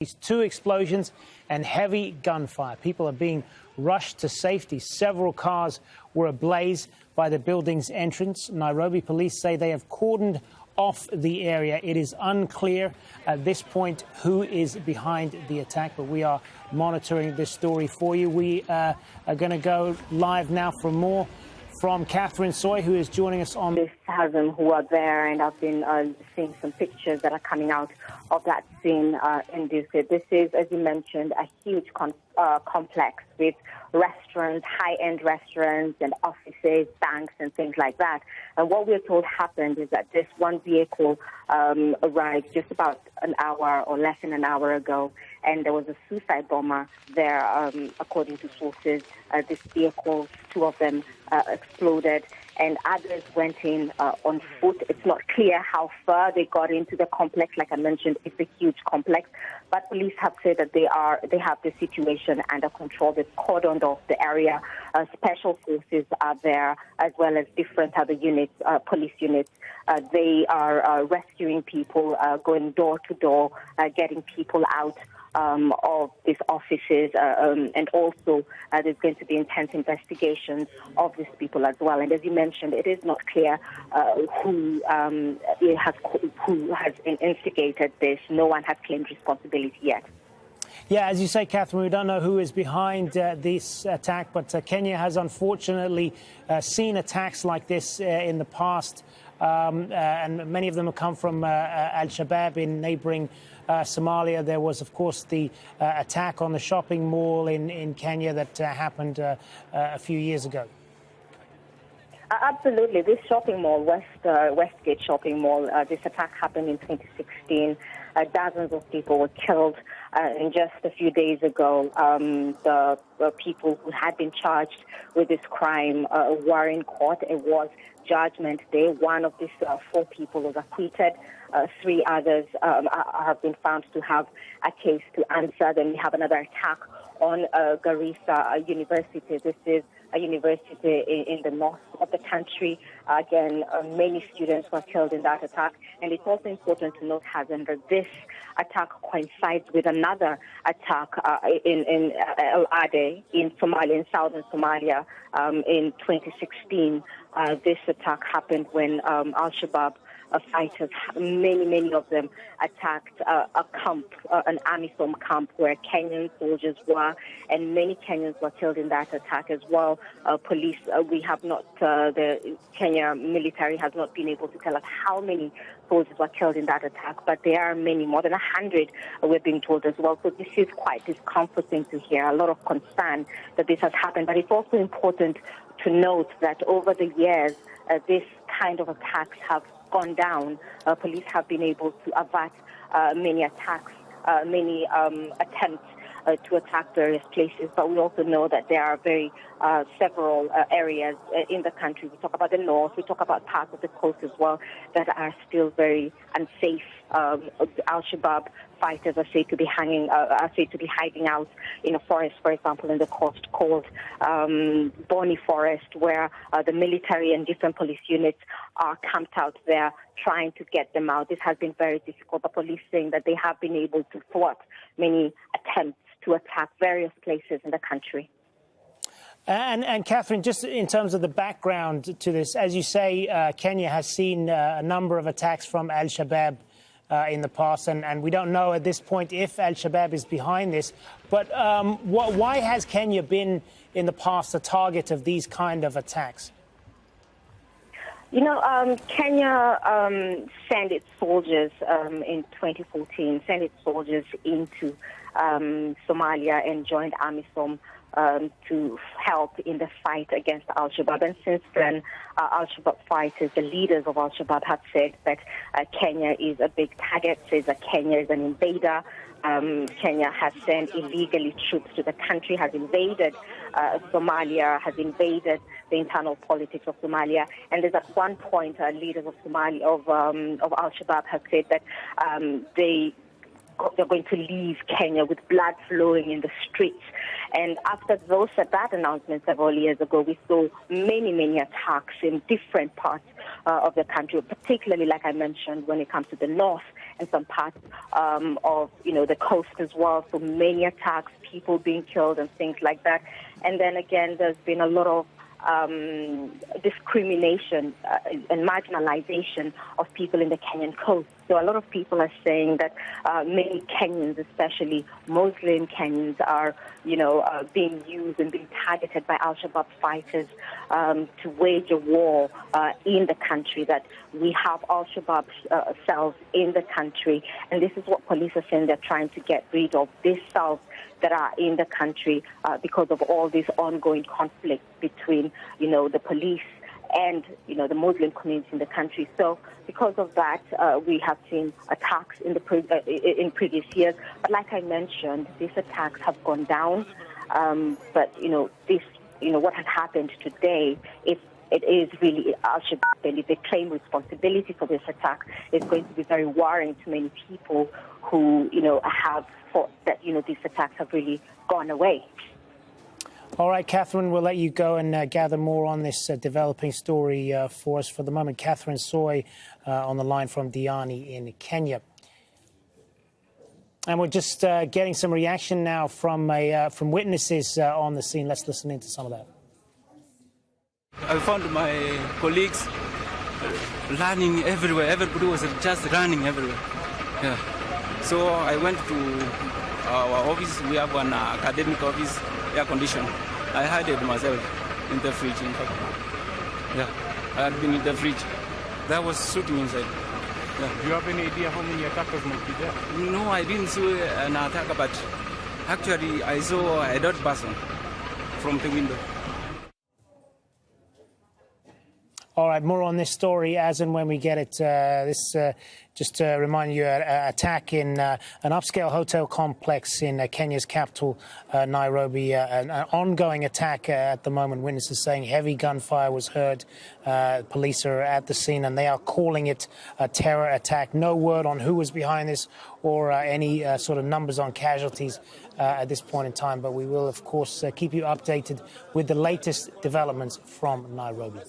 These two explosions and heavy gunfire. People are being rushed to safety. Several cars were ablaze by the building's entrance. Nairobi police say they have cordoned off the area. It is unclear at this point who is behind the attack, but we are monitoring this story for you. We are going to go live now for more from Catherine Soy, who is joining us on. 1,000 who are there, and I've been seeing some pictures that are coming out of that scene in Dusit. This is, as you mentioned, a huge complex with restaurants, high-end restaurants and offices, banks and things like that. And what we're told happened is that this one vehicle arrived just about an hour or less than an hour ago, and there was a suicide bomber there, according to sources. This vehicle, two of them exploded, and others went in on foot. It's not clear how far they got into the complex. Like I mentioned, it's a huge complex, but police have said that they have the situation under control. They've cordoned off the area. Special forces are there, as well as different other units, police units. They are rescuing people, going door to door, getting people out of these offices, and also there's going to be intense investigations of these people as well. And as you mentioned, it is not clear who has instigated this. No one has claimed responsibility yet. Yeah, as you say, Catherine, we don't know who is behind this attack, but Kenya has unfortunately seen attacks like this in the past, and many of them have come from Al-Shabaab in neighboring Somalia. There was, of course, the attack on the shopping mall in Kenya that happened a few years ago. Absolutely. This shopping mall, Westgate shopping mall, this attack happened in 2016. Dozens of people were killed. And just a few days ago, the people who had been charged with this crime were in court. It was Judgment Day. One of these 4 people was acquitted. 3 others have been found to have a case to answer. Then we have another attack on Garissa University. This is a university in the north of the country. Again, many students were killed in that attack. And it's also important to note, Hazen, that this attack coincides with another attack in El Ade in Somalia, in southern Somalia, in 2016. This attack happened when Al-Shabaab fighters, many of them attacked a camp, an AMISOM camp where Kenyan soldiers were, and many Kenyans were killed in that attack as well. Police, we have not, the Kenya military has not been able to tell us how many soldiers were killed in that attack, but there are many, more than 100, we're being told as well. So this is quite discomforting to hear, a lot of concern that this has happened. But it's also important to note that over the years, this kind of attacks have gone down. Police have been able to avert many attacks, many attempts to attack various places. But we also know that there are several areas in the country. We talk about the north, we talk about parts of the coast as well that are still very unsafe. Al-Shabaab fighters are said to be hiding out in a forest, for example, in the coast called Boni Forest, where the military and different police units are camped out there trying to get them out. This has been very difficult. The police saying that they have been able to thwart many attempts to attack various places in the country. And Catherine, just in terms of the background to this, as you say, Kenya has seen a number of attacks from Al-Shabaab in the past, and we don't know at this point if Al-Shabaab is behind this. But why has Kenya been in the past a target of these kind of attacks? You know, Kenya sent its soldiers in 2014, sent its soldiers into Somalia and joined AMISOM to help in the fight against Al-Shabaab. And since then, Al-Shabaab fighters, the leaders of Al-Shabaab, have said that Kenya is a big target, says that Kenya is an invader. Kenya has sent illegally troops to the country, has invaded Somalia, has invaded the internal politics of Somalia. And there's at one point, leaders of Somalia, of Al-Shabaab have said that they they're going to leave Kenya with blood flowing in the streets. And after that announcement several years ago, we saw many attacks in different parts of the country, particularly, like I mentioned, when it comes to the north and some parts of, the coast as well. So many attacks, people being killed and things like that. And then again, there's been a lot of discrimination and marginalization of people in the Kenyan coast. So a lot of people are saying that many Kenyans, especially Muslim Kenyans, are, being used and being targeted by Al-Shabaab fighters to wage a war in the country, that we have Al-Shabaab cells in the country. And this is what police are saying they're trying to get rid of, these cells that are in the country because of all this ongoing conflict between, the police and, the Muslim community in the country. So because of that, we have seen attacks in previous years. But like I mentioned, these attacks have gone down. But, what has happened today, it is really Al-Shabaab, and if they claim responsibility for this attack, it's going to be very worrying to many people who, have thought that, these attacks have really gone away. All right, Catherine, we'll let you go and gather more on this developing story for us. For the moment, Catherine Soy on the line from Diani in Kenya. And we're just getting some reaction now from witnesses on the scene. Let's listen into some of that. I found my colleagues running everywhere. Everybody was just running everywhere. Yeah. So I went to our office. We have an academic office, air conditioned. I hid myself in the fridge, in fact. Yeah, I had been in the fridge. There was shooting inside. Yeah. Do you have any idea how many attackers might be there? No, I didn't see an attacker, but actually I saw a dead person from the window. All right, more on this story as and when we get it. Just to remind you, an attack in an upscale hotel complex in Kenya's capital, Nairobi. An ongoing attack at the moment. Witnesses saying heavy gunfire was heard. Police are at the scene and they are calling it a terror attack. No word on who was behind this or any sort of numbers on casualties at this point in time. But we will, of course, keep you updated with the latest developments from Nairobi.